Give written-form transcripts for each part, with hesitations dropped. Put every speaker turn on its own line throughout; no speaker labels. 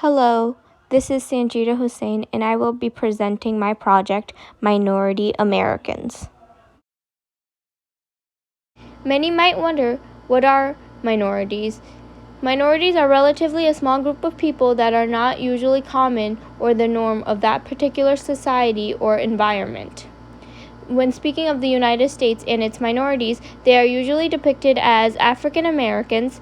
Hello, this is Sanjita Hussain, and I will be presenting my project, Minority Americans. Many might wonder, what are minorities? Minorities are relatively a small group of people that are not usually common or the norm of that particular society or environment. When speaking of the United States and its minorities, they are usually depicted as African Americans,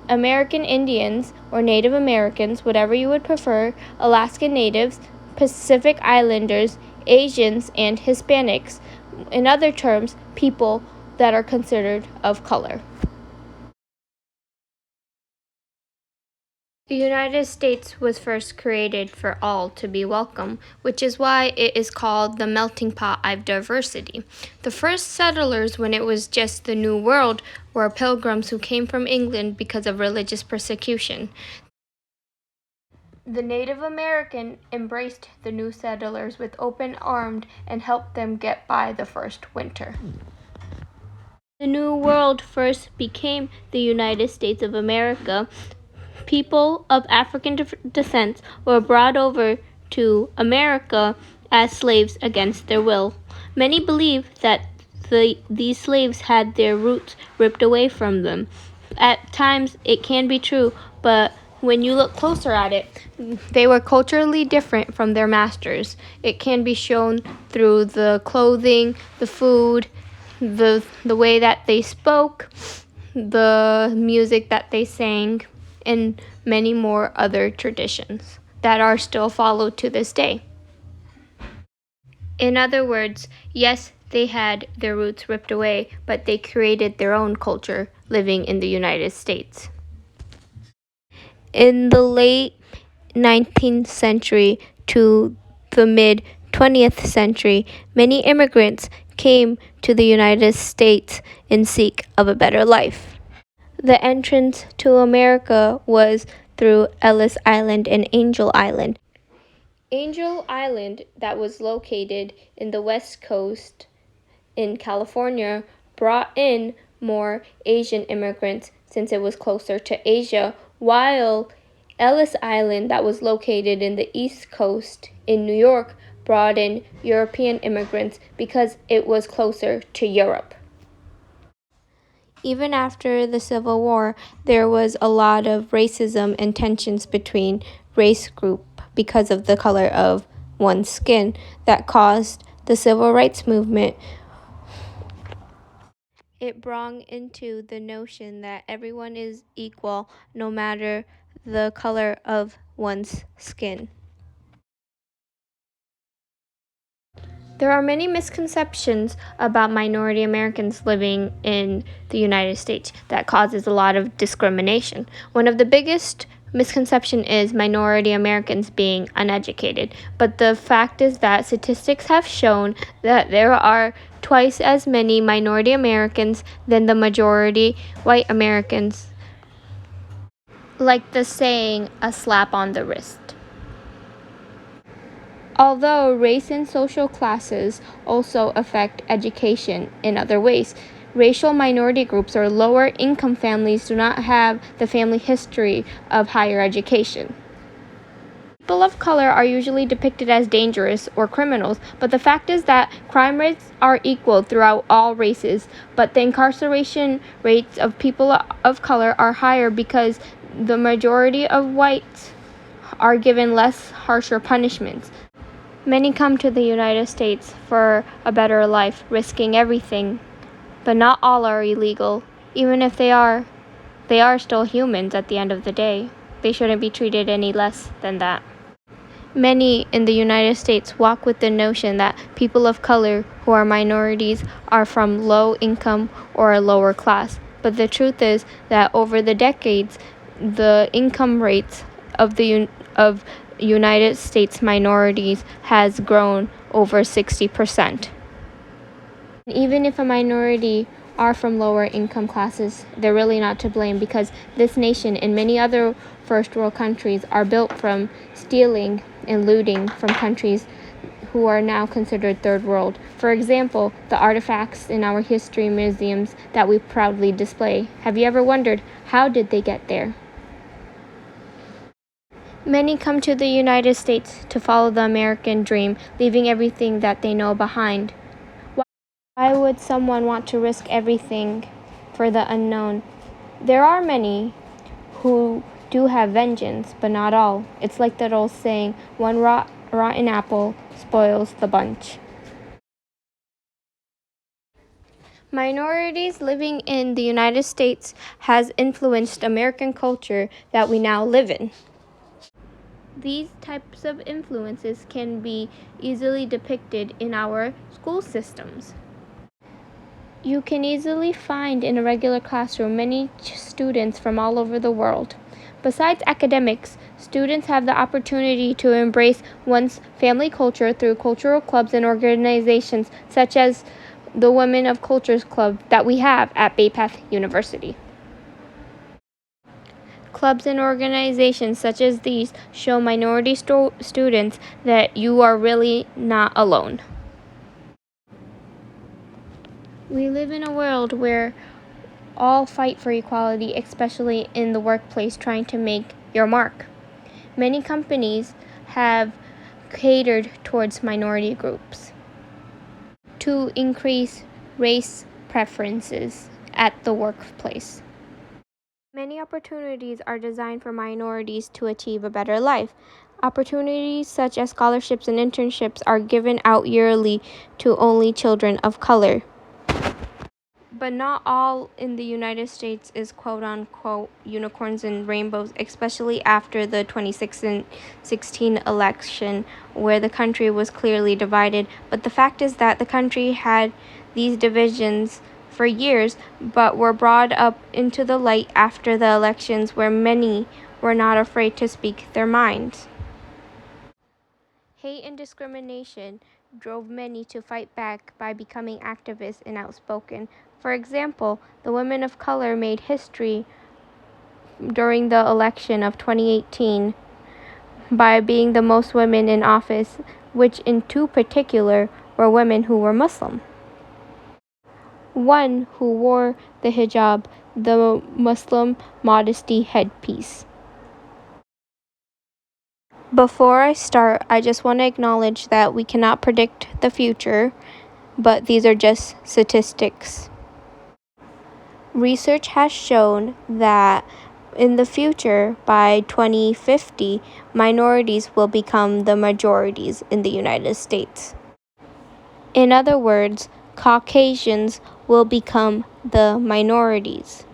American Indians, or Native Americans, whatever you would prefer, Alaskan Natives, Pacific Islanders, Asians, and Hispanics. In other terms, people that are considered of color. The United States was first created for all to be welcome, which is why it is called the melting pot of diversity. The first settlers, when it was just the New World, were pilgrims who came from England because of religious persecution. The Native American embraced the new settlers with open arms and helped them get by the first winter. The New World first became the United States of America. People of African descent were brought over to America as slaves against their will. Many believe that these slaves had their roots ripped away from them. At times it can be true, but when you look closer at it, they were culturally different from their masters. It can be shown through the clothing, the food, the way that they spoke, the music that they sang, and many more other traditions that are still followed to this day. In other words, yes, they had their roots ripped away, but they created their own culture living in the United States. In the late 19th century to the mid 20th century, many immigrants came to the United States in seek of a better life. The entrance to America was through Ellis Island and Angel Island. Angel Island, that was located in the West Coast in California, brought in more Asian immigrants since it was closer to Asia, while Ellis Island, that was located in the East Coast in New York, brought in European immigrants because it was closer to Europe. Even after the Civil War, there was a lot of racism and tensions between race group because of the color of one's skin that caused the civil rights movement. It brought into the notion that everyone is equal no matter the color of one's skin. There are many misconceptions about minority Americans living in the United States that causes a lot of discrimination. One of the biggest misconception is minority Americans being uneducated, but the fact is that statistics have shown that there are twice as many minority Americans than the majority white Americans. Like the saying, a slap on the wrist. Although race and social classes also affect education in other ways, racial minority groups or lower income families do not have the family history of higher education. People of color are usually depicted as dangerous or criminals, but the fact is that crime rates are equal throughout all races, but the incarceration rates of people of color are higher because the majority of whites are given less harsher punishments. Many come to the United States for a better life, risking everything, but not all are illegal. Even if they are still humans at the end of the day. They shouldn't be treated any less than that. Many in the United States walk with the notion that people of color who are minorities are from low income or a lower class, but the truth is that over the decades, the income rates of United States minorities has grown over 60%. Even if a minority are from lower income classes, they're really not to blame because this nation and many other first world countries are built from stealing and looting from countries who are now considered third world. For example, the artifacts in our history museums that we proudly display. Have you ever wondered, how did they get there? Many come to the United States to follow the American dream, leaving everything that they know behind. Why would someone want to risk everything for the unknown? There are many who do have vengeance, but not all. It's like that old saying, one rotten apple spoils the bunch. Minorities living in the United States has influenced American culture that we now live in. These types of influences can be easily depicted in our school systems. You can easily find in a regular classroom many students from all over the world. Besides academics, students have the opportunity to embrace one's family culture through cultural clubs and organizations such as the Women of Cultures Club that we have at Bay Path University. Clubs and organizations such as these show minority students that you are really not alone. We live in a world where all fight for equality, especially in the workplace, trying to make your mark. Many companies have catered towards minority groups to increase race preferences at the workplace. Many opportunities are designed for minorities to achieve a better life. Opportunities such as scholarships and internships are given out yearly to only children of color. But not all in the United States is quote-unquote unicorns and rainbows, especially after the 2016 election where the country was clearly divided. But the fact is that the country had these divisions for years, but were brought up into the light after the elections where many were not afraid to speak their minds. Hate and discrimination drove many to fight back by becoming activists and outspoken. For example, the women of color made history during the election of 2018 by being the most women in office, which in two particular were women who were Muslim. One who wore the hijab, the Muslim modesty headpiece. Before I start, I just want to acknowledge that we cannot predict the future, but these are just statistics. Research has shown that in the future, by 2050, minorities will become the majorities in the United States. In other words, Caucasians will become the minorities.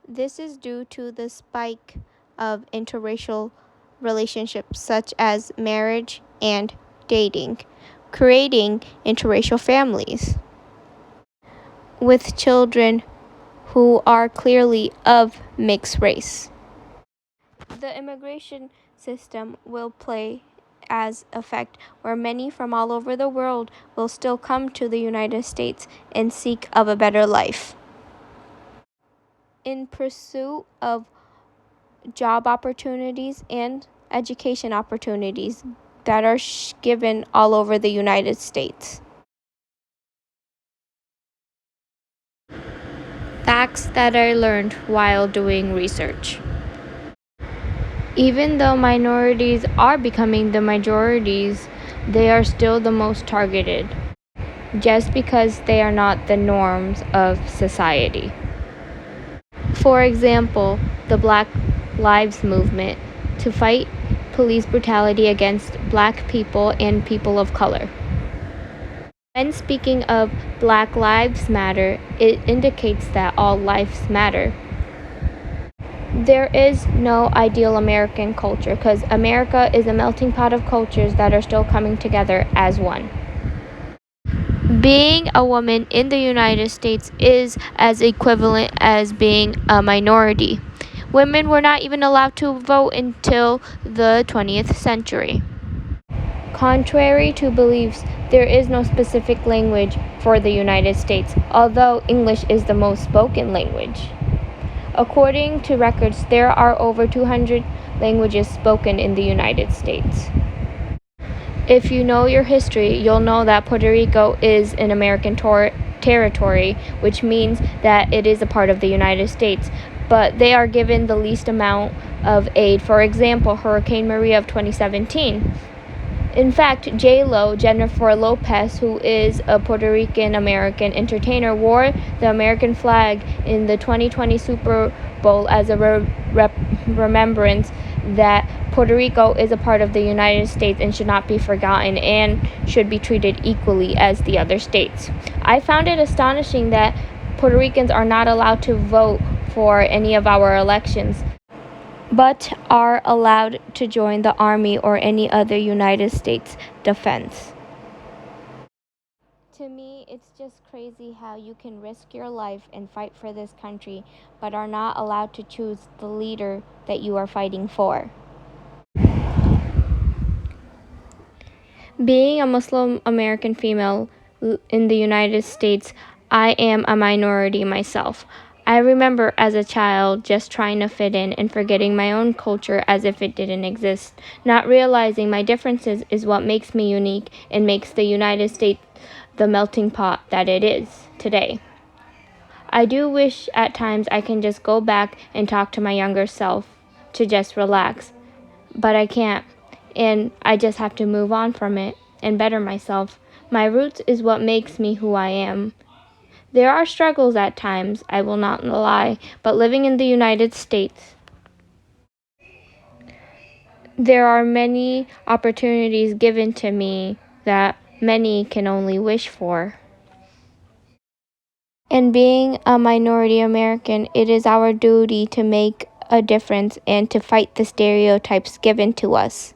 This is due to the spike of interracial relationships such as marriage and dating, creating interracial families with children who are clearly of mixed race. The immigration system will play as effect where many from all over the world will still come to the United States and seek of a better life. In pursuit of job opportunities and education opportunities that are given all over the United States. Facts that I learned while doing research. Even though minorities are becoming the majorities, they are still the most targeted, just because they are not the norms of society. For example, the Black Lives Movement to fight police brutality against Black people and people of color. When speaking of Black Lives Matter, it indicates that all lives matter. There is no ideal American culture because America is a melting pot of cultures that are still coming together as one. Being a woman in the United States is as equivalent as being a minority. Women were not even allowed to vote until the 20th century. Contrary to beliefs, there is no specific language for the United States, although English is the most spoken language. According to records, there are over 200 languages spoken in the United States. If you know your history, you'll know that Puerto Rico is an American territory, which means that it is a part of the United States. but they are given the least amount of aid. For example, Hurricane Maria of 2017. In fact, J-Lo, Jennifer Lopez, who is a Puerto Rican American entertainer, wore the American flag in the 2020 Super Bowl as a remembrance that Puerto Rico is a part of the United States and should not be forgotten and should be treated equally as the other states. I found it astonishing that Puerto Ricans are not allowed to vote for any of our elections, but are allowed to join the Army or any other United States defense. To me, it's just crazy how you can risk your life and fight for this country, but are not allowed to choose the leader that you are fighting for. Being a Muslim American female in the United States, I am a minority myself. I remember as a child just trying to fit in and forgetting my own culture as if it didn't exist. Not realizing my differences is what makes me unique and makes the United States the melting pot that it is today. I do wish at times I can just go back and talk to my younger self to just relax, but I can't, and I just have to move on from it and better myself. My roots is what makes me who I am. There are struggles at times, I will not lie, but living in the United States, there are many opportunities given to me that many can only wish for. And being a minority American, it is our duty to make a difference and to fight the stereotypes given to us.